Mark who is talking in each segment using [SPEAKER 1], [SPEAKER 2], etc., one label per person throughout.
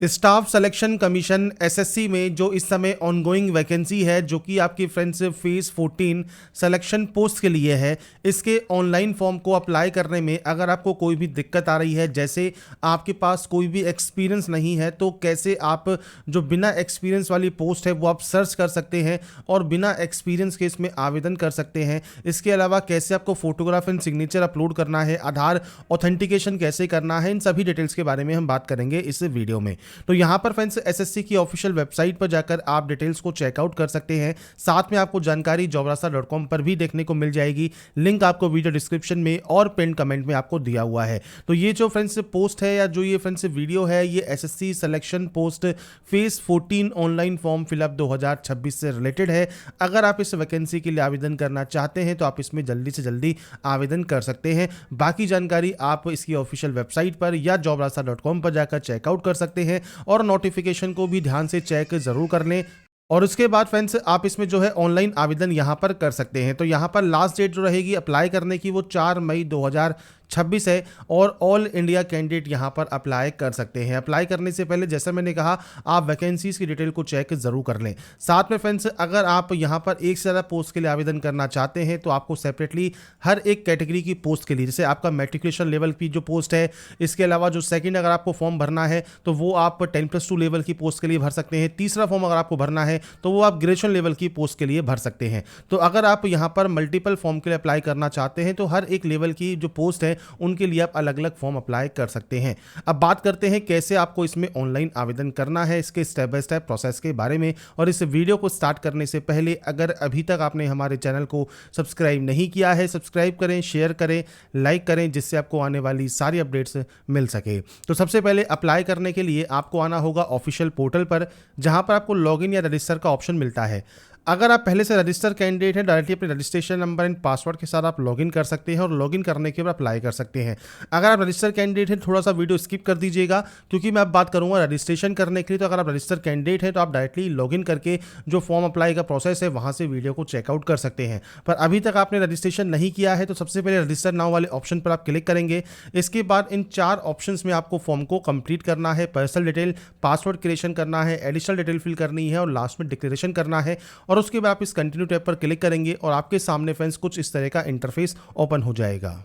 [SPEAKER 1] Staff selection commission SSC में जो इस समय ऑनगोइंग वैकेंसी है जो कि आपकी फ्रेंड्स फेज 14 सिलेक्शन पोस्ट के लिए है। इसके ऑनलाइन फॉर्म को अप्लाई करने में अगर आपको कोई भी दिक्कत आ रही है, जैसे आपके पास कोई भी एक्सपीरियंस नहीं है, तो कैसे आप जो बिना एक्सपीरियंस वाली पोस्ट है वो आप सर्च कर सकते हैं और बिना एक्सपीरियंस के इसमें आवेदन कर सकते हैं। इसके अलावा कैसे आपको फोटोग्राफ एंड सिग्नेचर अपलोड करना है, आधार ऑथेंटिकेशन कैसे करना है, इन सभी डिटेल्स के बारे में हम बात करेंगे इस वीडियो में। तो यहां पर फ्रेंड्स एसएससी की ऑफिशियल वेबसाइट पर जाकर आप डिटेल्स को चेकआउट कर सकते हैं। साथ में आपको जानकारी jobrasa.com पर भी देखने को मिल जाएगी। लिंक आपको वीडियो डिस्क्रिप्शन में और पिन कमेंट में आपको दिया हुआ है। तो ये जो फ्रेंड्स पोस्ट है या जो ये फ्रेंड्स वीडियो है, ये SSC selection post phase 14 online form fill up 2026 से रिलेटेड है। अगर आप इस वैकेंसी के लिए आवेदन करना चाहते हैं तो आप इसमें जल्दी से जल्दी आवेदन कर सकते हैं। बाकी जानकारी आप इसकी ऑफिशियल वेबसाइट पर या jobrasa.com पर जाकर चेकआउट कर सकते हैं और नोटिफिकेशन को भी ध्यान से चेक जरूर कर लें। और उसके बाद फ्रेंड्स आप इसमें जो है ऑनलाइन आवेदन यहां पर कर सकते हैं। तो यहां पर लास्ट डेट जो रहेगी अप्लाई करने की वो 4 मई 2026 है और ऑल इंडिया कैंडिडेट यहां पर अप्लाई कर सकते हैं। अप्लाई करने से पहले जैसा मैंने कहा, आप वैकेंसीज की डिटेल को चेक जरूर कर लें। साथ में फ्रेंड्स अगर आप यहां पर एक से ज़्यादा पोस्ट के लिए आवेदन करना चाहते हैं तो आपको सेपरेटली हर एक कैटेगरी की पोस्ट के लिए, जैसे आपका मैट्रिकुलेशन लेवल की जो पोस्ट है, इसके अलावा जो सेकंड अगर आपको फॉर्म भरना है तो वो आप 10+2 लेवल की पोस्ट के लिए भर सकते हैं। तीसरा फॉर्म अगर आपको भरना है तो वो आप ग्रेजुएशन लेवल की पोस्ट के लिए भर सकते हैं। तो अगर आप यहां पर मल्टीपल फॉर्म के लिए अप्लाई करना चाहते हैं तो हर एक लेवल की जो पोस्ट है उनके लिए आप अलग अलग फॉर्म अप्लाई कर सकते हैं। अब बात करते हैं कैसे आपको इसमें ऑनलाइन आवेदन करना है, इसके स्टेप बाय स्टेप प्रोसेस के बारे में। और इस वीडियो को स्टार्ट करने से पहले अगर अभी तक आपने हमारे चैनल को सब्सक्राइब नहीं किया है, सब्सक्राइब करें, शेयर करें, लाइक करें, जिससे आपको आने वाली सारी अपडेट्स मिल सके। तो सबसे पहले अप्लाई करने के लिए आपको आना होगा ऑफिशियल पोर्टल पर, जहां पर आपको लॉगिन या रजिस्टर का ऑप्शन मिलता है। अगर आप पहले से रजिस्टर कैंडिडेट हैं, डायरेक्टली अपने रजिस्ट्रेशन नंबर एंड पासवर्ड के साथ आप लॉगिन कर सकते हैं और लॉगिन करने के बाद अप्लाई कर सकते हैं। अगर आप रजिस्टर कैंडिडेट हैं, थोड़ा सा वीडियो स्किप कर दीजिएगा क्योंकि मैं अब बात करूंगा रजिस्ट्रेशन करने के लिए। तो अगर आप रजिस्टर कैंडिडेट हैं तो आप डायरेक्टली लॉगिन करके जो फॉर्म अप्लाई का प्रोसेस है वहां से वीडियो को चेकआउट कर सकते हैं। पर अभी तक आपने रजिस्ट्रेशन नहीं किया है तो सबसे पहले रजिस्टर नाउ वाले ऑप्शन पर आप क्लिक करेंगे। इसके बाद इन 4 ऑप्शन में आपको फॉर्म को कंप्लीट करना है। पर्सनल डिटेल, पासवर्ड क्रिएशन करना है, एडिशनल डिटेल फिल करनी है और लास्ट में डिक्लेरेशन करना है। और उसके बाद आप इस कंटिन्यू टैब पर क्लिक करेंगे और आपके सामने फ्रेंड्स कुछ इस तरह का इंटरफेस ओपन हो जाएगा।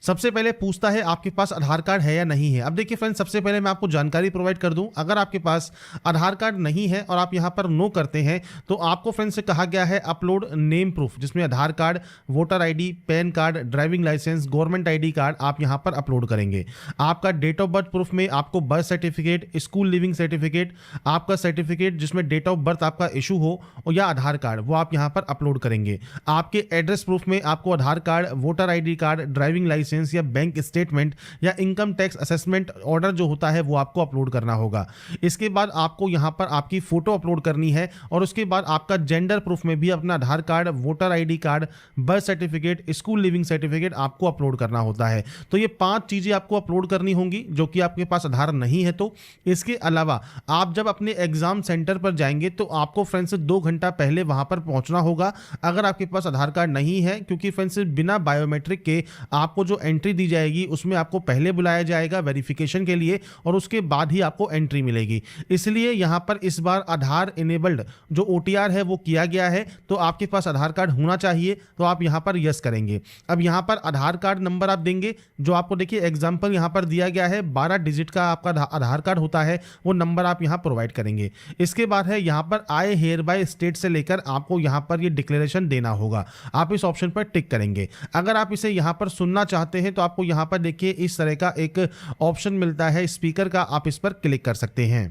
[SPEAKER 1] सबसे पहले पूछता है आपके पास आधार कार्ड है या नहीं है। अब देखिए फ्रेंड्स, सबसे पहले मैं आपको जानकारी प्रोवाइड कर दूं, अगर आपके पास आधार कार्ड नहीं है और आप यहां पर नो करते हैं तो आपको फ्रेंड्स से कहा गया है अपलोड नेम प्रूफ, जिसमें Aadhaar card, voter ID, PAN card, driving licence, government ID card आप यहां पर अपलोड करेंगे। आपका डेट ऑफ बर्थ प्रूफ में आपको birth certificate, school leaving certificate, आपका सर्टिफिकेट जिसमें डेट ऑफ बर्थ आपका इशू हो और या आधार कार्ड, वो आप यहां पर अपलोड करेंगे। आपके एड्रेस प्रूफ में आपको Aadhaar card, voter ID card, driving licence या बैंक स्टेटमेंट या इनकम टैक्स असेसमेंट ऑर्डर जो होता है वो आपको अपलोड करना होगा। इसके बाद आपको यहां पर आपकी फोटो अपलोड करनी है और उसके बाद आपका जेंडर प्रूफ में भी अपना Aadhaar card, voter ID card, birth certificate, school leaving certificate आपको अपलोड करना होता है। तो ये 5 चीजें आपको अपलोड करनी होंगी जो कि आपके पास आधार नहीं है। तो इसके अलावा आप जब अपने एग्जाम सेंटर पर जाएंगे तो आपको फ्रेंड्स 2 घंटा पहले वहां पर पहुंचना होगा अगर आपके पास आधार कार्ड नहीं है, क्योंकि फ्रेंड्स बिना बायोमेट्रिक के आपको जो एंट्री दी जाएगी उसमें आपको पहले बुलाया जाएगा वेरिफिकेशन के लिए और उसके बाद ही आपको एंट्री मिलेगी। इसलिए यहां पर इस बार आधार इनेबल्ड जो OTR है वो किया गया है। तो आपके पास आधार कार्ड होना चाहिए, तो आप यहां पर यस करेंगे। अब यहां पर आधार कार्ड नंबर आप देंगे, जो आपको देखिए एग्जाम्पल यहां पर दिया गया है, 12 डिजिट का आपका आधार कार्ड होता है, वो नंबर आप यहां प्रोवाइड करेंगे। इसके बाद है यहां पर आई हेयर बाय स्टेट से लेकर आपको यहां पर ये डिक्लेरेशन देना होगा, आप इस ऑप्शन पर टिक करेंगे। अगर आप इसे यहां पर सुनना चाहते हैं तो आपको यहां पर देखिए इस तरह का एक ऑप्शन मिलता है स्पीकर का, आप इस पर क्लिक कर सकते हैं।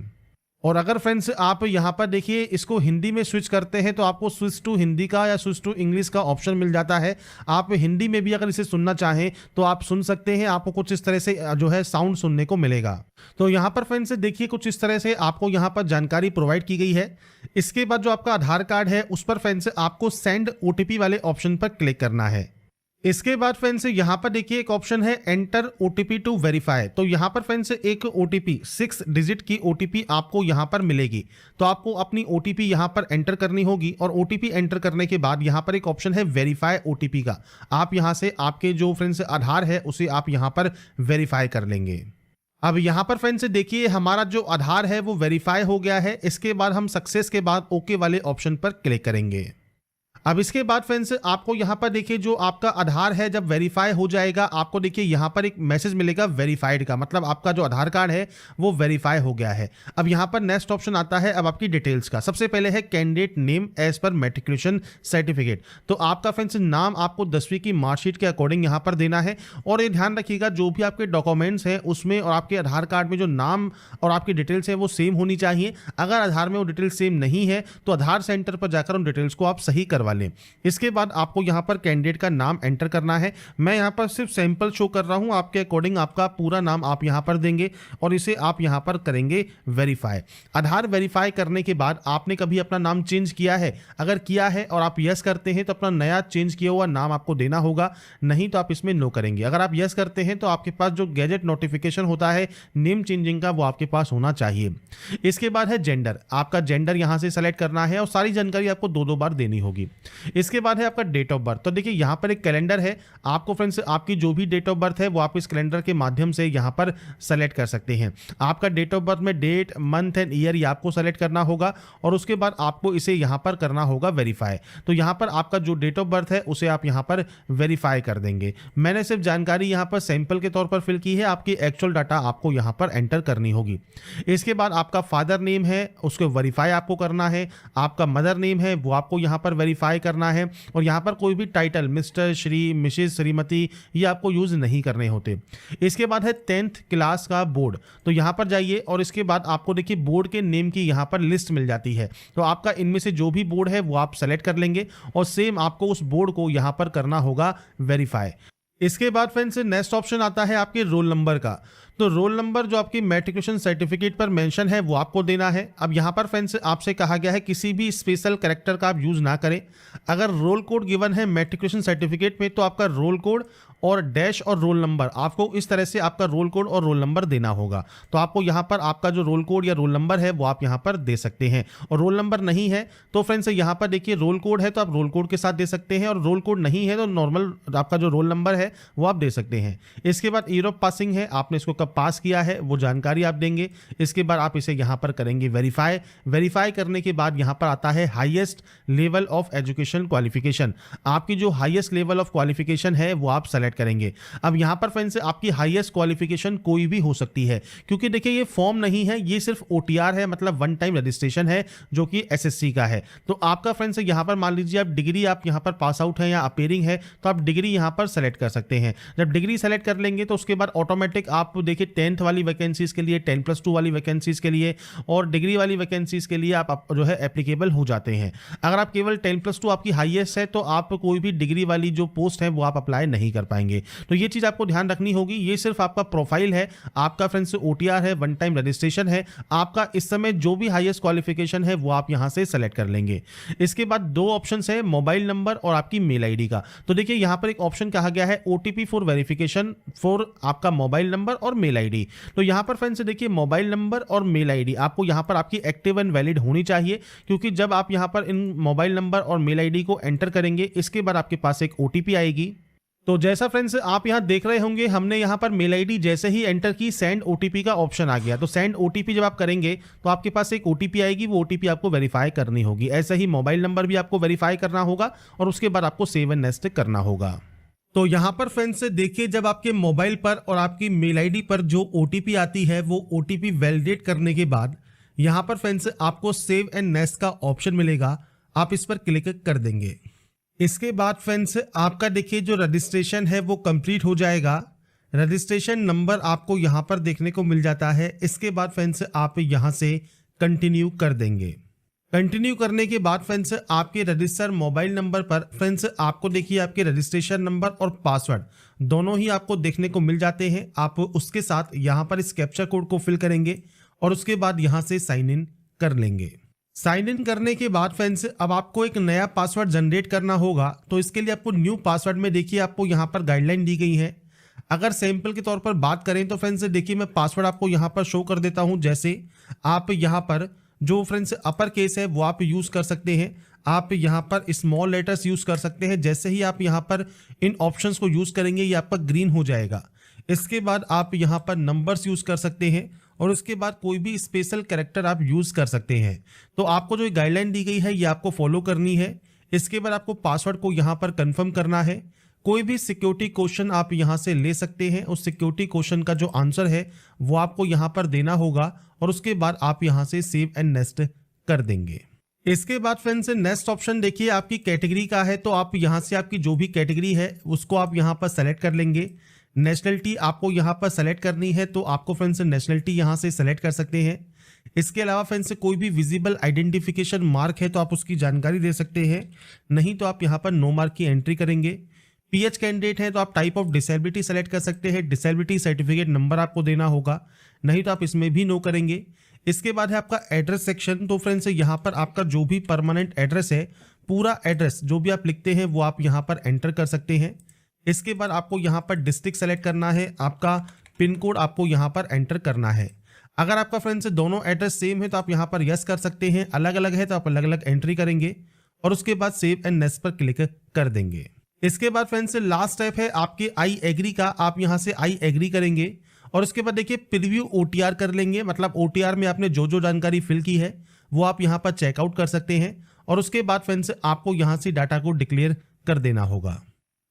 [SPEAKER 1] और अगर फ्रेंड्स आप यहां पर देखिए इसको हिंदी में स्विच करते हैं तो आपको स्विच टू हिंदी का या स्विच टू इंग्लिश का ऑप्शन मिल जाता है। आप हिंदी में भी अगर इसे सुनना चाहें तो आप सुन सकते हैं, आपको कुछ इस तरह से जो है साउंड सुनने को मिलेगा। तो यहां पर फ्रेंड्स देखिए कुछ इस तरह से आपको यहां पर जानकारी प्रोवाइड की गई है। इसके बाद जो आपका आधार कार्ड है उस पर फ्रेंड्स आपको सेंड OTP वाले ऑप्शन पर क्लिक करना है। इसके बाद फ्रेंड्स यहां पर देखिए एक ऑप्शन है एंटर OTP टू वेरीफाई। तो यहां पर फ्रेंड्स एक OTP 6 डिजिट की OTP आपको यहां पर मिलेगी। तो आपको अपनी OTP यहां पर एंटर करनी होगी और OTP एंटर करने के बाद यहां पर एक ऑप्शन है वेरीफाई OTP का। आप यहां से आपके जो फ्रेंड्स आधार है उसे आप यहां पर वेरीफाई कर लेंगे। अब यहाँ पर फ्रेंड्स देखिए हमारा जो आधार है वो वेरीफाई हो गया है। इसके बाद हम सक्सेस के बाद ओके वाले ऑप्शन पर क्लिक करेंगे। अब इसके बाद फ्रेंड्स आपको यहाँ पर देखिए जो आपका आधार है जब वेरीफाई हो जाएगा, आपको देखिए यहाँ पर एक मैसेज मिलेगा वेरीफाइड का, मतलब आपका जो आधार कार्ड है वो वेरीफाई हो गया है। अब यहाँ पर नेक्स्ट ऑप्शन आता है अब आपकी डिटेल्स का। सबसे पहले है candidate name as per matriculation certificate. तो आपका फ्रेंड्स नाम आपको 10वीं की मार्कशीट के अकॉर्डिंग यहाँ पर देना है। और ये ध्यान रखिएगा जो भी आपके डॉक्यूमेंट्स हैं उसमें और आपके आधार कार्ड में जो नाम और आपकी डिटेल्स है वो सेम होनी चाहिए। अगर आधार में वो डिटेल्स सेम नहीं है तो आधार सेंटर पर जाकर उन डिटेल्स को आप सही करवा लें। इसके बाद आपको यहां पर कैंडिडेट का नाम एंटर करना है। मैं यहां पर सिर्फ सैंपल शो कर रहा हूं, आपके अकॉर्डिंग आपका पूरा नाम आप यहां पर देंगे और इसे आप यहां पर करेंगे वेरीफाई। आधार वेरीफाई करने के बाद आपने कभी अपना नाम चेंज किया है? अगर किया है और आप यस करते हैं तो अपना नया चेंज किया हुआ नाम आपको देना होगा, नहीं तो आप इसमें नो करेंगे। अगर आप यस करते हैं तो आपके पास जो गैजेट नोटिफिकेशन होता है नेम चेंजिंग का वो आपके पास होना चाहिए। इसके बाद है जेंडर, आपका जेंडर यहां से सेलेक्ट करना है और सारी जानकारी आपको दो बार देनी होगी। इसके बाद है आपका डेट ऑफ बर्थ। तो देखिए यहां पर एक कैलेंडर है, आपको फ्रेंड्स आपकी जो भी डेट ऑफ बर्थ है वो आप इस कैलेंडर के माध्यम से यहां पर सेलेक्ट कर सकते हैं। आपका डेट ऑफ बर्थ में डेट, मंथ एंड ईयर ये आपको सेलेक्ट करना होगा और उसके बाद आपको इसे यहां पर करना होगा वेरीफाई। तो यहां पर आपका जो डेट ऑफ बर्थ है उसे आप यहां पर वेरीफाई कर देंगे। मैंने सिर्फ जानकारी यहां पर सैंपल के तौर पर फिल की है, आपकी एक्चुअल डाटा आपको यहां पर एंटर करनी होगी। इसके बाद आपका फादर नेम है उसको वेरीफाई आपको करना है, आपका मदर नेम है वो आपको यहां पर वेरीफाई करना है और यहां पर कोई भी title mister, Shri, Mrs, Shrimati ये आपको यूज नहीं करने होते। इसके बाद है 10th क्लास का बोर्ड। तो यहां पर जाइए और इसके बाद आपको देखिए बोर्ड के नेम की यहां पर लिस्ट मिल जाती है। तो आपका इनमें से जो भी बोर्ड है वो आप सेलेक्ट कर लेंगे और सेम आपको उस बोर्ड को यहां पर करना होगा वेरीफाई। इसके बाद फ्रेंड्स नेक्स्ट ऑप्शन आता है आपके रोल नंबर का। तो रोल नंबर जो आपकी मैट्रिकुलेशन सर्टिफिकेट पर मेंशन है वो आपको देना है। अब यहाँ पर फ्रेंड्स आपसे कहा गया है किसी भी स्पेशल कैरेक्टर का आप यूज़ ना करें। अगर रोल कोड गिवन है मैट्रिकुलेशन सर्टिफिकेट में तो आपका रोल कोड और डैश और रोल नंबर आपको इस तरह से आपका रोल कोड और रोल नंबर देना होगा। तो आपको यहाँ पर आपका जो रोल कोड या रोल नंबर है वो आप यहाँ पर दे सकते हैं। और रोल नंबर नहीं है तो फ्रेंड्स यहाँ पर देखिए रोल कोड है तो आप रोल कोड के साथ दे सकते हैं और रोल कोड नहीं है तो नॉर्मल आपका जो रोल नंबर है वो आप दे सकते हैं। इसके बाद ईयर ऑफ पासिंग है, आपने इसको कब पास किया है वो जानकारी आप देंगे। इसके बाद आप इसे यहाँ पर करेंगे वेरीफाई। वेरीफाई करने के बाद यहाँ पर आता है highest level of education qualification. आपकी जो हाईएस्ट लेवल ऑफ क्वालिफिकेशन है वो आप सेलेक्ट करेंगे। अब यहाँ पर फ्रेंड्स आपकी हाईएस्ट क्वालिफिकेशन कोई भी हो सकती है क्योंकि देखिए ये फॉर्म नहीं है, ये सिर्फ OTR है, मतलब वन टाइम रजिस्ट्रेशन है जो कि SSC का है। तो आपका फ्रेंड्स यहाँ पर मान लीजिए आप डिग्री आप यहाँ पर पास आउट है या अपेयरिंग है तो आप डिग्री यहाँ पर सेलेक्ट कर सकते हैं। जब डिग्री सेलेक्ट कर लेंगे तो उसके बाद ऑटोमेटिक आप देखिए 10th वाली वैकेंसीज के लिए, 10+2 वाली वैकेंसीज के लिए और डिग्री वाली वैकेंसीज के लिए आप जो है एप्लीकेबल हो जाते हैं। अगर आप केवल 10+2 आपकी हाईएस्ट है तो आप कोई भी डिग्री वाली जो पोस्ट है वो आप अप्लाई नहीं कर पाएंगे। तो ये चीज आपको ध्यान रखनी होगी। ये सिर्फ आपका प्रोफाइल है, आपका फ्रेंड्स OTR है, वन टाइम रजिस्ट्रेशन है। आपका इस समय जो भी हाईएस्ट क्वालिफिकेशन है वो आप यहां से सेलेक्ट कर लेंगे। इसके बाद दो ऑप्शन है, मोबाइल नंबर और आपकी मेल आईडी का। तो देखिए यहां पर एक ऑप्शन कहा गया है OTP फॉर वेरिफिकेशन फॉर आपका मोबाइल नंबर और मेल आईडी। तो यहां पर फ्रेंड्स देखिए मोबाइल नंबर और मेल आईडी आपको यहां पर आपकी एक्टिव एंड वैलिड होनी चाहिए क्योंकि जब आप यहां पर इन मोबाइल नंबर और मेल आईडी को एंटर करेंगे इसके बाद आपके पास एक OTP आएगी। तो जैसा फ्रेंड्स आप यहां देख रहे होंगे हमने यहां पर मेल आईडी जैसे ही एंटर की सेंड OTP का ऑप्शन आ गया। तो सेंड OTP जब आप करेंगे तो आपके पास एक OTP आएगी, वो OTP आपको वेरीफाई करनी होगी। ऐसे ही मोबाइल नंबर भी आपको वेरीफाई करना होगा और उसके बाद आपको सेव एंड नेक्स्ट करना होगा। तो यहाँ पर फ्रेंड्स देखिए जब आपके मोबाइल पर और आपकी मेल आईडी पर जो OTP आती है वो OTP वैलिडेट करने के बाद यहाँ पर फ्रेंड्स आपको सेव एंड नेक्स्ट का ऑप्शन मिलेगा, आप इस पर क्लिक कर देंगे। इसके बाद फ्रेंड्स आपका देखिए जो रजिस्ट्रेशन है वो कंप्लीट हो जाएगा। रजिस्ट्रेशन नंबर आपको यहाँ पर देखने को मिल जाता है। इसके बाद फ्रेंड्स आप यहाँ से कंटिन्यू कर देंगे। कंटिन्यू करने के बाद फ्रेंड्स आपके रजिस्टर मोबाइल नंबर पर फ्रेंड्स आपको देखिए आपके रजिस्ट्रेशन नंबर और पासवर्ड दोनों ही आपको देखने को मिल जाते हैं। आप उसके साथ यहाँ पर इस कैप्चा कोड को फिल करेंगे और उसके बाद यहाँ से साइन इन कर लेंगे। साइन इन करने के बाद फ्रेंड्स अब आपको एक नया पासवर्ड जनरेट करना होगा। तो इसके लिए आपको न्यू पासवर्ड में देखिए आपको यहाँ पर गाइडलाइन दी गई है। अगर सैंपल के तौर पर बात करें तो फ्रेंड्स देखिए मैं पासवर्ड आपको यहाँ पर शो कर देता हूँ। जैसे आप यहाँ पर जो फ्रेंड्स अपर केस है वो आप यूज़ कर सकते हैं, आप यहाँ पर स्मॉल लेटर्स यूज़ कर सकते हैं। जैसे ही आप यहाँ पर इन ऑप्शंस को यूज़ करेंगे ये आपका ग्रीन हो जाएगा। इसके बाद आप यहाँ पर नंबर्स यूज़ कर सकते हैं और उसके बाद कोई भी स्पेशल कैरेक्टर आप यूज़ कर सकते हैं। तो आपको जो गाइडलाइन दी गई है ये आपको फॉलो करनी है। इसके बाद आपको पासवर्ड को यहाँ पर कंफर्म करना है। कोई भी सिक्योरिटी क्वेश्चन आप यहाँ से ले सकते हैं। उस सिक्योरिटी क्वेश्चन का जो आंसर है वो आपको यहाँ पर देना होगा और उसके बाद आप यहाँ से सेव एंड नेक्स्ट कर देंगे। इसके बाद फ्रेंड्स नेक्स्ट ऑप्शन देखिए आपकी कैटेगरी का है। तो आप यहाँ से आपकी जो भी कैटेगरी है उसको आप यहाँ पर सेलेक्ट कर लेंगे। नेशनलिटी आपको यहाँ पर सेलेक्ट करनी है तो आपको फ्रेंड्स नेशनलिटी यहाँ से सेलेक्ट कर सकते हैं। इसके अलावा फ्रेंड्स कोई भी विजिबल आइडेंटिफिकेशन मार्क है तो आप उसकी जानकारी दे सकते हैं, नहीं तो आप यहाँ पर नो मार्क की एंट्री करेंगे। पीएच कैंडिडेट है तो आप टाइप ऑफ डिसेबिलिटी सेलेक्ट कर सकते हैं। डिसेबिलिटी सर्टिफिकेट नंबर आपको देना होगा, नहीं तो आप इसमें भी नो करेंगे। इसके बाद है आपका एड्रेस सेक्शन। तो फ्रेंड्स यहाँ पर आपका जो भी परमानेंट एड्रेस है, पूरा एड्रेस जो भी आप लिखते हैं वो आप यहाँ पर एंटर कर सकते हैं। इसके बाद आपको यहाँ पर डिस्ट्रिक्ट सेलेक्ट करना है, आपका पिन कोड आपको यहाँ पर एंटर करना है। अगर आपका फ्रेंड्स दोनों एड्रेस सेम है तो आप यहाँ पर यस कर सकते हैं, अलग अलग है तो आप अलग अलग एंट्री करेंगे और उसके बाद सेव एंड नेक्स्ट पर क्लिक कर देंगे। इसके बाद फ्रेंड्स लास्ट स्टेप है आपके आई एग्री का। आप यहाँ से आई एग्री करेंगे और उसके बाद देखिए प्रीव्यू ओटीआर कर लेंगे, मतलब ओटीआर में आपने जो जो जानकारी फिल की है वो आप यहाँ पर चेकआउट कर सकते हैं और उसके बाद फ्रेंड्स आपको यहाँ से डाटा को डिक्लेयर कर देना होगा।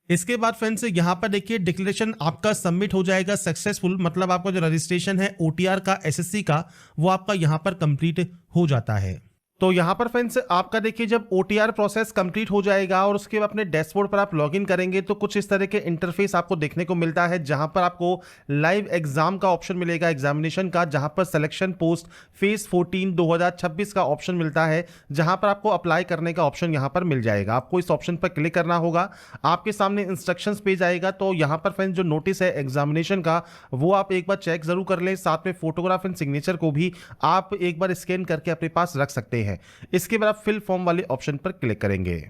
[SPEAKER 1] इसके बाद फ्रेंड्स यहाँ पर देखिए डिक्लेरेशन आपका सबमिट हो जाएगा सक्सेसफुल, मतलब आपका जो रजिस्ट्रेशन है ओटीआर का एसएससी का वो आपका यहाँ पर कंप्लीट हो जाता है। तो यहाँ पर फ्रेंड्स आपका देखिए जब ओटीआर प्रोसेस कंप्लीट हो जाएगा और उसके बाद अपने डैशबोर्ड पर आप लॉगिन करेंगे तो कुछ इस तरह के इंटरफेस आपको देखने को मिलता है, जहां पर आपको लाइव एग्जाम का ऑप्शन मिलेगा, एग्जामिनेशन का, जहां पर सिलेक्शन पोस्ट फेज 14 2026 का ऑप्शन मिलता है, जहां पर आपको अप्लाई करने का ऑप्शन यहाँ पर मिल जाएगा। आपको इस ऑप्शन पर क्लिक करना होगा, आपके सामने इंस्ट्रक्शंस पेज आएगा। तो यहाँ पर फ्रेंड्स जो नोटिस है एग्जामिनेशन का वो आप एक बार चेक जरूर कर लें, साथ में फोटोग्राफ एंड सिग्नेचर को भी आप एक बार स्कैन करके अपने पास रख सकते हैं। इसके बाद आप फिल फॉर्म वाले ऑप्शन पर क्लिक करेंगे।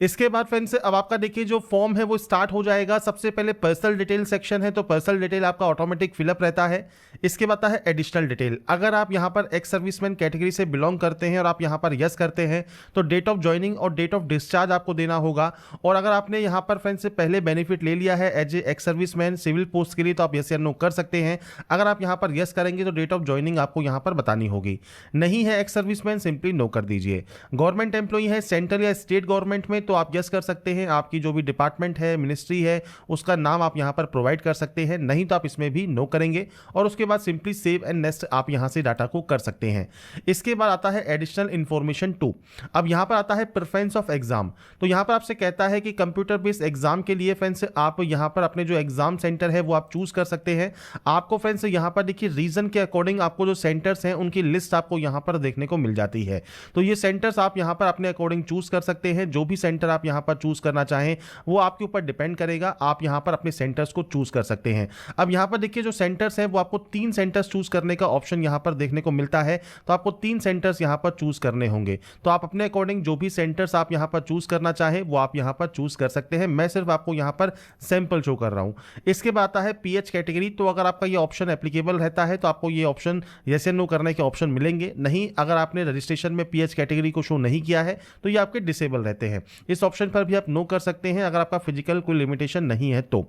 [SPEAKER 1] इसके बाद फ्रेंड्स अब आपका देखिए जो फॉर्म है वो स्टार्ट हो जाएगा। सबसे पहले पर्सनल डिटेल सेक्शन है, तो पर्सनल डिटेल आपका ऑटोमेटिक फिलअप रहता है। इसके बाद आता है एडिशनल डिटेल। अगर आप यहाँ पर एक्स सर्विसमैन कैटेगरी से बिलोंग करते हैं और आप यहाँ पर यस करते हैं तो डेट ऑफ ज्वाइनिंग और डेट ऑफ डिस्चार्ज आपको देना होगा। और अगर आपने यहाँ पर फ्रेंड्स पहले बेनिफिट ले लिया है as a ex serviceman civil post के लिए तो आप यस या नो कर सकते हैं। अगर आप यहाँ पर यस करेंगे तो डेट ऑफ ज्वाइनिंग आपको यहाँ पर बतानी होगी। नहीं है एक्स सर्विसमैन, सिंपली नो कर दीजिए। गवर्नमेंट एम्प्लॉई है सेंट्रल या स्टेट गवर्नमेंट में तो आप यस कर सकते हैं। आपकी जो भी डिपार्टमेंट है, मिनिस्ट्री है, उसका नाम आप यहां पर प्रोवाइड कर सकते हैं, नहीं तो आप इसमें भी नो करेंगे और उसके बाद सिंपली सेव एंड नेक्स्ट आप यहां से डाटा को कर सकते हैं। इसके बाद आता है एडिशनल इंफॉर्मेशन 2। अब यहां पर आता है प्रेफरेंस ऑफ एग्जाम। तो यहां पर आपसे कहता है कि कंप्यूटर बेस्ड एग्जाम के लिए फ्रेंड्स आप यहां पर अपने जो एग्जाम सेंटर है वो आप चूज कर सकते हैं। आपको फ्रेंड्स यहां पर देखिए रीजन के अकॉर्डिंग आपको जो सेंटर्स हैं उनकी लिस्ट आपको यहां पर देखने को मिल जाती है। तो ये सेंटर्स आप यहां पर अपने अकॉर्डिंग चूज कर सकते हैं। जो भी सेंटर आप यहां पर चूज करना चाहें वो आपके ऊपर डिपेंड करेगा, आप यहां पर अपने सेंटर्स को चूज कर सकते हैं। अब यहां पर देखिए जो सेंटर्स हैं वो आपको 3 सेंटर्स चूज करने का ऑप्शन यहां पर देखने को मिलता है। तो आपको 3 सेंटर्स यहां पर चूज करने होंगे। तो आप अपने अकॉर्डिंग जो भी सेंटर्स आप यहां पर चूज करना चाहें वो आप यहां पर चूज कर सकते हैं। मैं सिर्फ आपको यहां पर सैंपल शो कर रहा हूं। इसके बाद आता है पीएच कैटेगरी। तो अगर आपका ये ऑप्शन एप्लीकेबल रहता है तो आपको ये ऑप्शन यस या नो करने के ऑप्शन मिलेंगे। नहीं, अगर आपने रजिस्ट्रेशन में पीएच कैटेगरी को शो नहीं किया है तो ये आपके डिसेबल रहते हैं। इस ऑप्शन पर भी आप नो कर सकते हैं अगर आपका फिजिकल कोई लिमिटेशन नहीं है तो।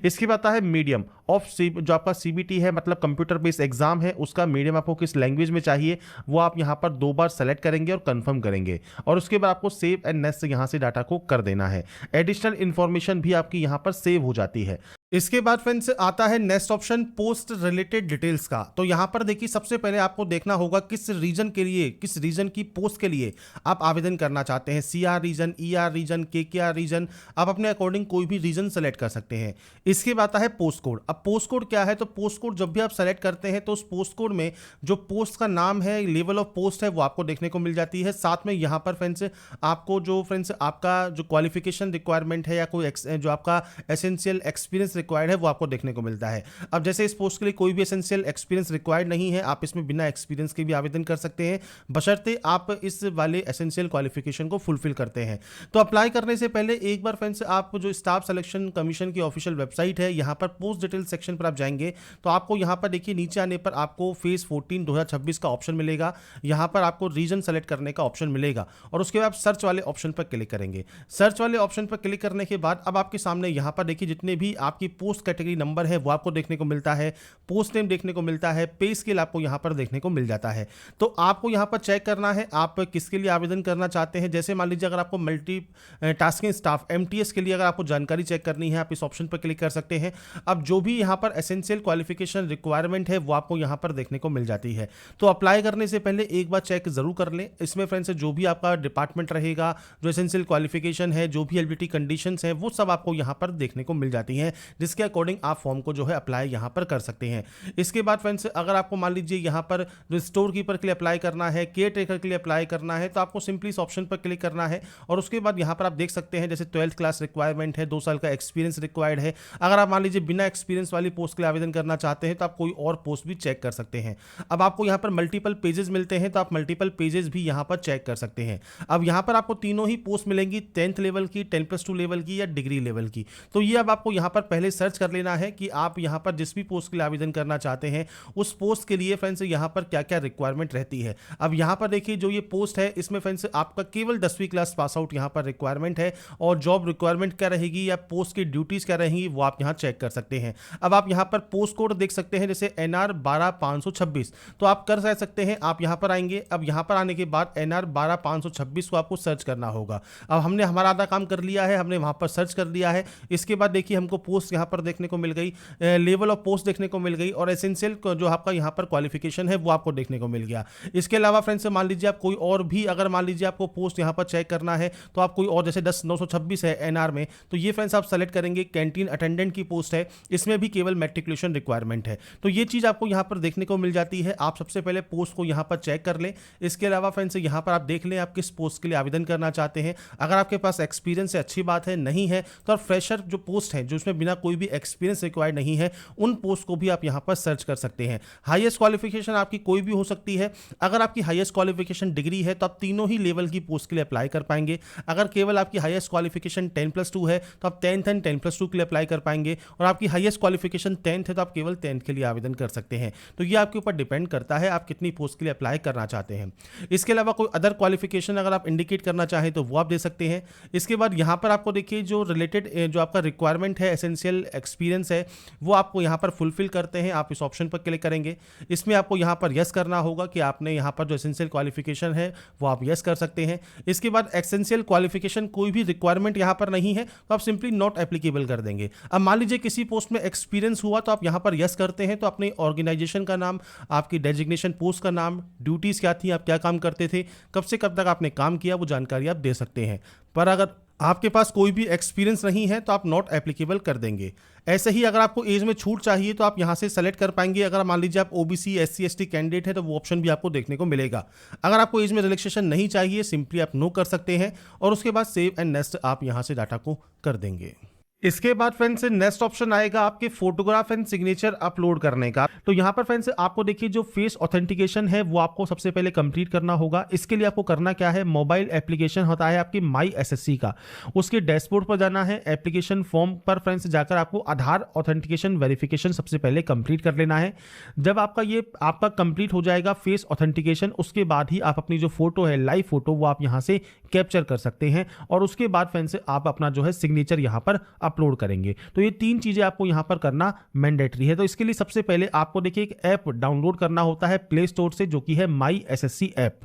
[SPEAKER 1] इसके बाद आता है मीडियम ऑफ जो आपका सीबीटी है, मतलब कंप्यूटर बेस्ड एग्जाम है, उसका मीडियम आपको किस लैंग्वेज में चाहिए वो आप यहां पर 2 बार सेलेक्ट करेंगे और कंफर्म करेंगे और उसके बाद आपको सेव एंड नेक्स्ट यहां से डाटा को कर देना है। एडिशनल इंफॉर्मेशन भी आपकी यहां पर सेव हो जाती है। इसके बाद फ्रेंड्स आता है next option post related details का। तो यहां पर देखिए सबसे पहले आपको देखना होगा किस रीजन के लिए, किस रीजन की पोस्ट के लिए आप आवेदन करना चाहते हैं। CR region, ER region, KKR region, आप अपने अकॉर्डिंग कोई भी रीजन सेलेक्ट कर सकते हैं। इसके बाद आता है पोस्ट कोड। अब पोस्ट कोड क्या है, तो पोस्ट कोड जब भी आप सेलेक्ट करते हैं तो उस पोस्ट कोड में जो पोस्ट का नाम है, लेवल ऑफ पोस्ट है वो आपको देखने को मिल जाती है। साथ में यहाँ पर फ्रेंड्स आपको जो आपका जो क्वालिफिकेशन रिक्वायरमेंट है या कोई जो आपका एसेंशियल एक्सपीरियंस रिक्वायर्ड है वो आपको देखने को मिलता है। अब जैसे इस पोस्ट के लिए कोई भी एसेंशियल एक्सपीरियंस रिक्वायर्ड नहीं है, आप इसमें बिना एक्सपीरियंस के भी आवेदन कर सकते हैं, बशर्ते आप इस वाले एसेंशियल क्वालिफिकेशन को फुलफिल करते हैं। तो अप्लाई करने से पहले एक बार फ्रेंड्स आप जो स्टाफ सिलेक्शन कमीशन की ऑफिशियल वेबसाइट है, यहाँ पर पोस्ट डिटेल सेक्शन पर आप जाएंगे तो आपको यहाँ पर देखिए नीचे आने पर आपको फेज 14 2026 का ऑप्शन मिलेगा। यहाँ पर आपको रीजन सेलेक्ट करने का ऑप्शन मिलेगा और उसके बाद सर्च वाले ऑप्शन पर क्लिक करेंगे। सर्च वाले ऑप्शन पर क्लिक करने के बाद अब आपके सामने यहाँ पर देखिए जितने भी आपकी पोस्ट कैटेगरी नंबर है वो आपको देखने को मिलता है, पोस्ट नेम देखने को मिलता है, पे स्केल आपको यहाँ पर देखने को मिल जाता है। तो आपको यहाँ पर चेक करना है आप किसके लिए आवेदन करना चाहते हैं। जैसे मान लीजिए अगर आपको मल्टी टास्किंग स्टाफ MTS के लिए अगर आपको जानकारी चेक करनी है, आप इस ऑप्शन पर क्लिक कर सकते हैं। अब जो भी यहाँ पर एसेंशियल क्वालिफिकेशन रिक्वायरमेंट है वो आपको यहाँ पर देखने को मिल जाती है। तो अप्लाई करने से पहले एक बार चेक जरूर कर लें। इसमें फ्रेंड्स जो भी आपका डिपार्टमेंट रहेगा, जो एसेंशियल क्वालिफिकेशन है, जो भी एलिजिबिलिटी कंडीशंस हैं, वो सब आपको यहाँ पर देखने को मिल जाती हैं, जिसके अकॉर्डिंग आप फॉर्म को जो है अप्लाई यहाँ पर कर सकते हैं। इसके बाद फ्रेंड्स अगर आपको मान लीजिए यहाँ पर जो स्टोर कीपर के लिए अप्लाई करना है, केयर टेकर के लिए अप्लाई करना है, तो आपको सिंपली इस ऑप्शन पर क्लिक करना है और उसके बाद यहाँ पर आप देख सकते हैं जैसे 12th क्लास रिक्वायरमेंट है, 2 साल का एक्सपीरियंस रिक्वायर्ड है। अगर आप मान लीजिए बिना एक्सपीरियंस वाली पोस्ट के लिए आवेदन करना चाहते हैं तो आप कोई और पोस्ट भी चेक कर सकते हैं। अब आपको यहाँ पर मल्टीपल पेजेस मिलते हैं तो आप मल्टीपल पेजेस भी यहाँ पर चेक कर सकते हैं। अब यहाँ पर आपको तीनों ही पोस्ट मिलेंगी, 10th लेवल की, 10+2 लेवल की या डिग्री लेवल की। तो ये अब आपको यहाँ पर पहले सर्च कर लेना है कि आप यहाँ पर जिस भी पोस्ट के लिए आवेदन करना चाहते हैं उस पोस्ट के लिए फ्रेंड्स यहाँ पर क्या क्या रिक्वायरमेंट रहती है। अब यहाँ पर देखिए जो ये पोस्ट है इसमें फ्रेंड्स आपका केवल 10वीं क्लास पास आउट यहाँ पर रिक्वायरमेंट है और जॉब रिक्वायरमेंट क्या रहेगी या पोस्ट की ड्यूटीज क्या रहेंगी वो आप यहाँ चेक कर सकते हैं। अब आप यहाँ पर पोस्ट कोड देख सकते हैं जैसे NR 12526, तो आप कर सकते हैं। आप यहाँ पर आएंगे, अब यहाँ पर आने के बाद NR 12526 को आपको सर्च करना होगा। अब हमने हमारा आधा काम कर लिया है, हमने वहाँ पर सर्च कर लिया है। इसके बाद देखिए हमको पोस्ट यहाँ पर देखने को मिल गई, लेवल ऑफ पोस्ट देखने को मिल गई और एसेंशियल जो आपका यहाँ पर क्वालिफिकेशन है वो आपको देखने को मिल गया। इसके अलावा फ्रेंड्स मान लीजिए आप कोई और भी अगर मान लीजिए आपको पोस्ट यहाँ पर चेक करना है तो आप कोई और जैसे 10/926 है NR में, तो ये फ्रेंड्स आप सेलेक्ट करेंगे। कैंटीन अटेंडेंट की पोस्ट है, इसमें भी केवल मैट्रिकुलेशन रिक्वायरमेंट है। तो ये चीज़ आपको यहाँ पर देखने को मिल जाती है। आप सबसे पहले पोस्ट को यहाँ पर चेक कर लें। इसके अलावा फ्रेंड्स यहाँ पर आप देख लें आप किस पोस्ट के लिए आवेदन करना चाहते हैं। अगर आपके पास एक्सपीरियंस है अच्छी बात है, नहीं है तो आप फ्रेशर जो पोस्ट है जो उसमें बिना कोई भी एक्सपीरियंस रिक्वायर्ड नहीं है उन पोस्ट को भी आप यहाँ पर सर्च कर सकते हैं। हाईएस्ट क्वालिफिकेशन आपकी कोई भी हो सकती है। अगर आपकी हाईएस्ट क्वालिफिकेशन डिग्री है तो आप तीनों ही लेवल की पोस्ट के लिए अप्लाई कर पाएंगे। अगर केवल आपकी हाईएस्ट क्वालिफिकेशन 10+2 है तो आप 10th एंड 10+2 के लिए अप्लाई कर पाएंगे और आपकी हाईएस्ट क्वालिफिकेशन 10th है तो आप केवल 10th के लिए आवेदन कर सकते हैं। तो ये आपके ऊपर डिपेंड करता है आप कितनी पोस्ट के लिए अप्लाई करना चाहते हैं। इसके अलावा कोई अदर क्वालिफिकेशन अगर आप इंडिकेट करना चाहें तो वो आप दे सकते हैं। इसके बाद यहाँ पर आपको देखिए जो रिलेटेड जो आपका रिक्वायरमेंट है, एसेंशियल एक्सपीरियंस है, वो आपको यहाँ पर फुलफिल करते हैं। आप इस ऑप्शन पर क्लिक करेंगे। इसमें आपको यहाँ पर यस करना होगा कि आपने यहाँ पर जो एसेंशियल क्वालिफिकेशन है वो आप यस कर सकते हैं। इसके बाद एसेंशियल क्वालिफिकेशन कोई भी रिक्वायरमेंट यहाँ पर नहीं है तो आप सिंपली नॉट एप्लीकेबल कर देंगे। अब मान लीजिए किसी पोस्ट में एक्सपीरियंस हुआ तो आप यहाँ पर यस करते हैं, तो अपने ऑर्गेनाइजेशन का नाम, आपकी डेजिग्नेशन पोस्ट का नाम, ड्यूटीज़ क्या थी, आप क्या काम करते थे, कब से कब तक आपने काम किया, वो जानकारी आप दे सकते हैं। पर अगर आपके पास कोई भी एक्सपीरियंस नहीं है तो आप नॉट एप्लीकेबल कर देंगे। ऐसे ही अगर आपको एज में छूट चाहिए तो आप यहाँ से सेलेक्ट कर पाएंगे। अगर मान लीजिए आप OBC SC ST कैंडिडेट है तो वो ऑप्शन भी आपको देखने को मिलेगा। अगर आपको एज में रिलैक्सेशन नहीं चाहिए सिंपली आप नो कर सकते हैं और उसके बाद सेव एंड नेक्स्ट आप यहाँ से डाटा को कर देंगे। इसके बाद फ्रेंड्स नेक्स्ट ऑप्शन आएगा आपके फोटोग्राफ एंड सिग्नेचर अपलोड करने का। तो यहाँ पर फ्रेंड्स आपको देखिए जो फेस ऑथेंटिकेशन है वो आपको सबसे पहले कंप्लीट करना होगा। इसके लिए आपको करना क्या है, मोबाइल एप्लीकेशन होता है आपकी माई SSC का, उसके डैशबोर्ड पर जाना है। एप्लीकेशन फॉर्म पर फ्रेंड्स जाकर आपको आधार ऑथेंटिकेशन वेरिफिकेशन सबसे पहले कंप्लीट कर लेना है। जब आपका कंप्लीट हो जाएगा फेस ऑथेंटिकेशन, उसके बाद ही आप अपनी जो फोटो है लाइव फोटो वो आप यहाँ से कैप्चर कर सकते हैं और उसके बाद फ्रेंड्स आप अपना जो है सिग्नेचर यहाँ पर अपलोड करेंगे। तो ये 3 चीजें आपको यहां पर करना मैंडेटरी है। तो इसके लिए सबसे पहले आपको देखिए एक ऐप डाउनलोड करना होता है प्ले स्टोर से, जो कि है माई SSC ऐप।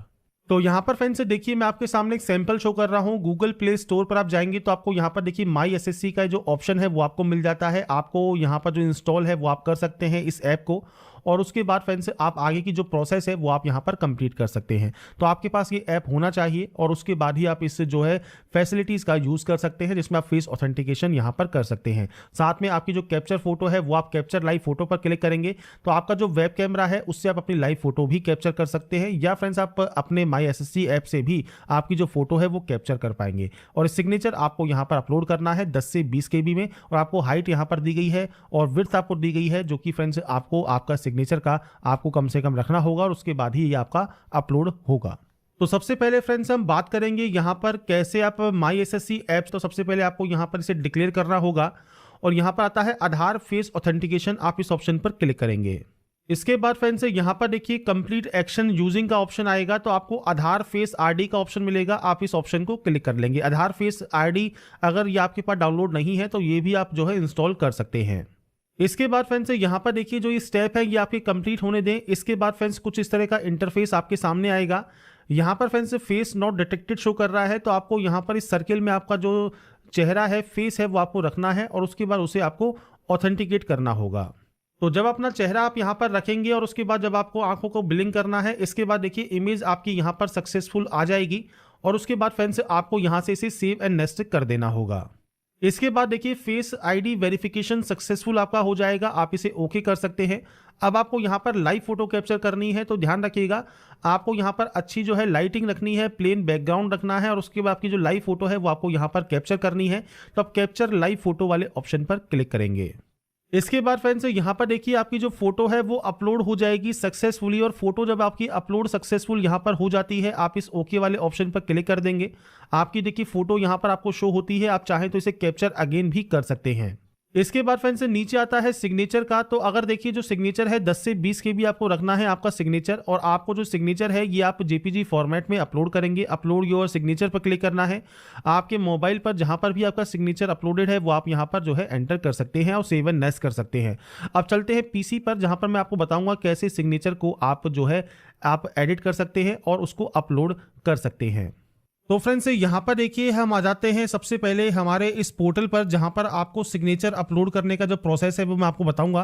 [SPEAKER 1] तो यहाँ पर फ्रेंड्स देखिए मैं आपके सामने एक सैंपल शो कर रहा हूँ। गूगल प्ले स्टोर पर आप जाएंगे तो आपको यहाँ पर देखिए माई SSC का जो ऑप्शन है वो आपको मिल जाता है। आपको यहाँ पर जो इंस्टॉल है वो आप कर सकते हैं इस ऐप को और उसके बाद फ्रेंड्स आप आगे की जो प्रोसेस है वो आप यहाँ पर कंप्लीट कर सकते हैं। तो आपके पास ये ऐप होना चाहिए और उसके बाद ही आप इससे जो है फैसिलिटीज़ का यूज़ कर सकते हैं, जिसमें आप फेस ऑथेंटिकेशन यहाँ पर कर सकते हैं। साथ में आपकी जो कैप्चर फोटो है वो आप कैप्चर लाइव फोटो पर क्लिक करेंगे तो आपका जो वेब कैमरा है उससे आप अपनी लाइव फोटो भी कैप्चर कर सकते हैं, या फ्रेंड्स आप अपने माई SSC ऐप से भी आपकी जो फोटो है वो कैप्चर कर पाएंगे। और सिग्नेचर आपको यहाँ पर अपलोड करना है 10 से 20 KB में और आपको हाइट यहाँ पर दी गई है और विड्थ आपको दी गई है, जो कि फ्रेंड्स आपको आपका सिग्नेचर का आपको कम से कम रखना होगा और उसके बाद ही ये आपका अपलोड होगा। तो सबसे पहले फ्रेंड्स हम बात करेंगे यहाँ पर कैसे आप माई SSC ऐप्स, तो सबसे पहले आपको यहाँ पर इसे डिक्लेयर करना होगा और यहाँ पर आता है आधार फेस ऑथेंटिकेशन, आप इस ऑप्शन पर क्लिक करेंगे। इसके बाद फ्रेंड्स यहाँ पर देखिए कंप्लीट एक्शन यूजिंग का ऑप्शन आएगा, तो आपको आधार फेस आईडी का ऑप्शन मिलेगा, आप इस ऑप्शन को क्लिक कर लेंगे। आधार फेस आईडी अगर ये आपके पास डाउनलोड नहीं है तो ये भी आप जो है इंस्टॉल कर सकते हैं। इसके बाद फ्रेंड्स यहाँ पर देखिए जो ये स्टेप है ये आपके कंप्लीट होने दें। इसके बाद फ्रेंड्स कुछ इस तरह का इंटरफेस आपके सामने आएगा। यहाँ पर friends face not detected show कर रहा है, तो आपको यहाँ पर इस सर्किल में आपका जो चेहरा है, फेस है, वो आपको रखना है और उसके बाद उसे आपको ऑथेंटिकेट करना होगा। तो जब अपना चेहरा आप यहाँ पर रखेंगे और उसके बाद जब आपको आंखों को ब्लिंक करना है, इसके बाद देखिए इमेज आपकी यहाँ पर सक्सेसफुल आ जाएगी और उसके बाद फ्रेंड्स आपको यहाँ से इसे सेव एंड नेक्स्ट कर देना होगा। इसके बाद देखिए फेस आईडी वेरिफिकेशन सक्सेसफुल आपका हो जाएगा, आप इसे ओके कर सकते हैं। अब आपको यहाँ पर लाइव फोटो कैप्चर करनी है, तो ध्यान रखिएगा आपको यहाँ पर अच्छी जो है लाइटिंग रखनी है, प्लेन बैकग्राउंड रखना है और उसके बाद आपकी जो लाइव फोटो है वो आपको यहाँ पर कैप्चर करनी है। तो आप कैप्चर लाइव फोटो वाले ऑप्शन पर क्लिक करेंगे। इसके बाद फ्रेंड्स यहाँ पर देखिए आपकी जो फोटो है वो अपलोड हो जाएगी सक्सेसफुली, और फोटो जब आपकी अपलोड सक्सेसफुल यहाँ पर हो जाती है आप इस ओके वाले ऑप्शन पर क्लिक कर देंगे। आपकी देखिए फोटो यहाँ पर आपको शो होती है, आप चाहें तो इसे कैप्चर अगेन भी कर सकते हैं। इसके बाद फ्रेंड्स नीचे आता है सिग्नेचर का, तो अगर देखिए जो सिग्नेचर है 10 से 20 के भी आपको रखना है आपका सिग्नेचर, और आपको जो सिग्नेचर है ये आप जेपीजी फॉर्मेट में अपलोड करेंगे। अपलोड योर सिग्नेचर पर क्लिक करना है। आपके मोबाइल पर जहां पर भी आपका सिग्नेचर अपलोडेड है वो आप यहां पर जो है एंटर कर सकते हैं और सेव एंड नेक्स्ट कर सकते हैं। अब चलते हैं पीसी पर, जहां पर मैं आपको बताऊंगा कैसे सिग्नेचर को आप जो है आप एडिट कर सकते हैं और उसको अपलोड कर सकते हैं। तो फ्रेंड्स यहाँ पर देखिए हम आ जाते हैं सबसे पहले हमारे इस पोर्टल पर, जहाँ पर आपको सिग्नेचर अपलोड करने का जो प्रोसेस है वो मैं आपको बताऊंगा।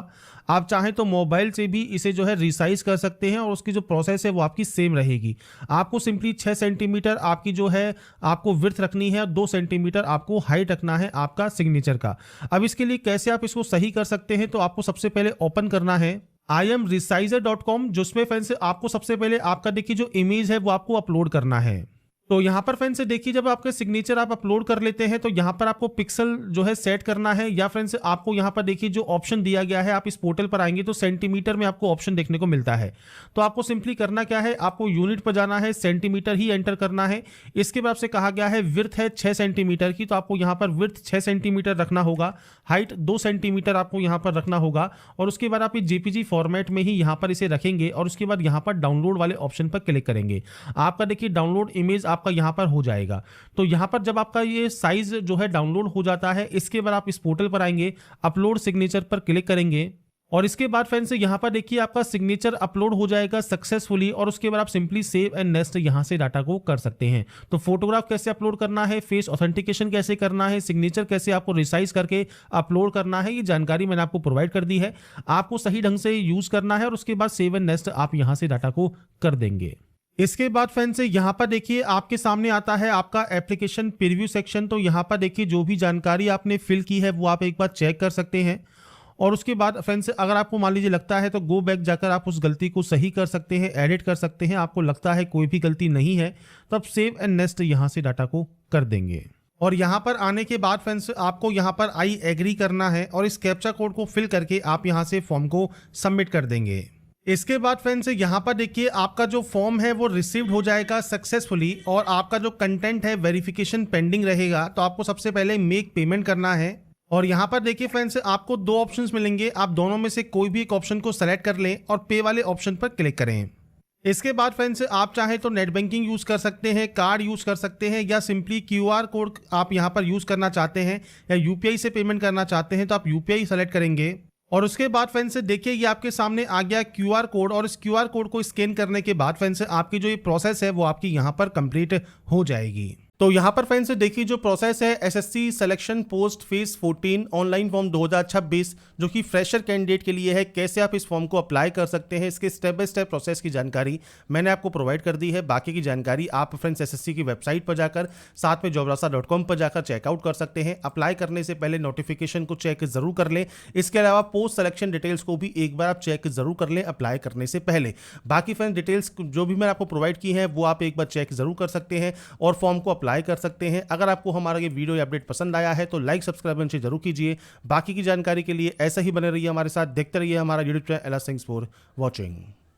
[SPEAKER 1] आप चाहें तो मोबाइल से भी इसे जो है रिसाइज कर सकते हैं और उसकी जो प्रोसेस है वो आपकी सेम रहेगी। आपको सिंपली 6 सेंटीमीटर आपकी जो है आपको विड्थ रखनी है, 2 सेंटीमीटर आपको हाइट रखना है आपका सिग्नेचर का। अब इसके लिए कैसे आप इसको सही कर सकते हैं, तो आपको सबसे पहले ओपन करना है imresizer.com, जिसमें फ्रेंड्स आपको सबसे पहले आपका देखिए जो इमेज है वो आपको अपलोड करना है। तो यहाँ पर फ्रेंड्स देखिए जब आपके सिग्नेचर आप अपलोड कर लेते हैं तो यहाँ पर आपको पिक्सल जो है सेट करना है, या फ्रेंड्स आपको यहाँ पर देखिए जो ऑप्शन दिया गया है, आप इस पोर्टल पर आएंगे तो सेंटीमीटर में आपको ऑप्शन देखने को मिलता है। तो आपको सिंपली करना क्या है, आपको यूनिट पर जाना है, सेंटीमीटर ही एंटर करना है। इसके बाद से कहा गया है विड्थ है 6 सेंटीमीटर की, तो आपको यहाँ पर विड्थ 6 सेंटीमीटर रखना होगा, हाइट 2 सेंटीमीटर आपको यहाँ पर रखना होगा और उसके बाद आप जेपीजी फॉर्मेट में ही यहाँ पर इसे रखेंगे और उसके बाद यहाँ पर डाउनलोड वाले ऑप्शन पर क्लिक करेंगे। आपका देखिए डाउनलोड इमेज आपका यहाँ पर हो जाएगा। तो यहाँ पर जब आपका ये साइज जो है डाउनलोड हो जाता है, इसके बाद आप इस पोर्टल पर आएंगे, अपलोड सिग्नेचर पर क्लिक करेंगे और इसके बाद फ्रेंड्स यहाँ पर देखिए आपका सिग्नेचर अपलोड हो जाएगा सक्सेसफुली और उसके बाद आप सिंपली सेव एंड नेक्स्ट यहाँ से डाटा को कर सकते हैं। तो फोटोग्राफ कैसे अपलोड करना है, फेस ऑथेंटिकेशन कैसे करना है, सिग्नेचर कैसे आपको रिसाइज करके अपलोड करना है, ये जानकारी मैंने आपको प्रोवाइड कर दी है। आपको सही ढंग से यूज करना है और उसके बाद सेव एंड नेक्स्ट आप यहाँ से डाटा को कर देंगे। इसके बाद फ्रेंड्स यहाँ पर देखिए आपके सामने आता है आपका एप्लीकेशन प्रीव्यू सेक्शन। तो यहाँ पर देखिए जो भी जानकारी आपने फिल की है वो आप एक बार चेक कर सकते हैं और उसके बाद फ्रेंड्स अगर आपको मान लीजिए लगता है तो गो बैक जाकर आप उस गलती को सही कर सकते हैं, एडिट कर सकते हैं। आपको लगता है कोई भी गलती नहीं है तो आप सेव एंड नेक्स्ट यहाँ से डाटा को कर देंगे। और यहाँ पर आने के बाद फ्रेंड्स आपको यहाँ पर आई एग्री करना है और इस कैप्चा कोड को फिल करके आप यहाँ से फॉर्म को सबमिट कर देंगे। इसके बाद फ्रेंड्स यहाँ पर देखिए आपका जो फॉर्म है वो रिसीव्ड हो जाएगा सक्सेसफुली और आपका जो कंटेंट है वेरिफिकेशन पेंडिंग रहेगा। तो आपको सबसे पहले मेक पेमेंट करना है और यहाँ पर देखिए फ्रेंड्स आपको 2 ऑप्शंस मिलेंगे, आप दोनों में से कोई भी एक ऑप्शन को सेलेक्ट कर लें और पे वाले ऑप्शन पर क्लिक करें। इसके बाद फ्रेंड्स आप चाहें तो नेट बैंकिंग यूज़ कर सकते हैं, कार्ड यूज़ कर सकते हैं या सिंपली QR कोड आप यहाँ पर यूज़ करना चाहते हैं या UPI से पेमेंट करना चाहते हैं तो आप UPI सेलेक्ट करेंगे। और उसके बाद फ्रेंड्स देखिए ये आपके सामने आ गया QR कोड और इस QR कोड को स्कैन करने के बाद फ्रेंड्स आपकी जो ये प्रोसेस है वो आपकी यहाँ पर कंप्लीट हो जाएगी। तो यहाँ पर फ्रेंड्स देखिए जो प्रोसेस है SSC selection post phase 14 online form 2026 जो कि फ्रेशर कैंडिडेट के लिए है, कैसे आप इस फॉर्म को अप्लाई कर सकते हैं, इसके स्टेप बाय स्टेप प्रोसेस की जानकारी मैंने आपको प्रोवाइड कर दी है। बाकी की जानकारी आप फ्रेंड्स SSC की वेबसाइट पर जाकर साथ में jobrasa.com पर जाकर चेकआउट कर सकते हैं। अप्लाई करने से पहले नोटिफिकेशन को चेक जरूर कर लें। इसके अलावा पोस्ट सिलेक्शन डिटेल्स को भी एक बार आप चेक जरूर कर लें अप्लाई करने से पहले। बाकी फ्रेंड्स डिटेल्स जो भी मैंने आपको प्रोवाइड की है वो आप एक बार चेक जरूर कर सकते हैं और फॉर्म को अप्लाई कर सकते हैं। अगर आपको हमारा ये वीडियो या अपडेट पसंद आया है तो लाइक सब्सक्राइब जरूर कीजिए। बाकी की जानकारी के लिए ऐसा ही बने रहिए हमारे साथ, देखते रहिए हमारा YouTube channel. Thanks for watching.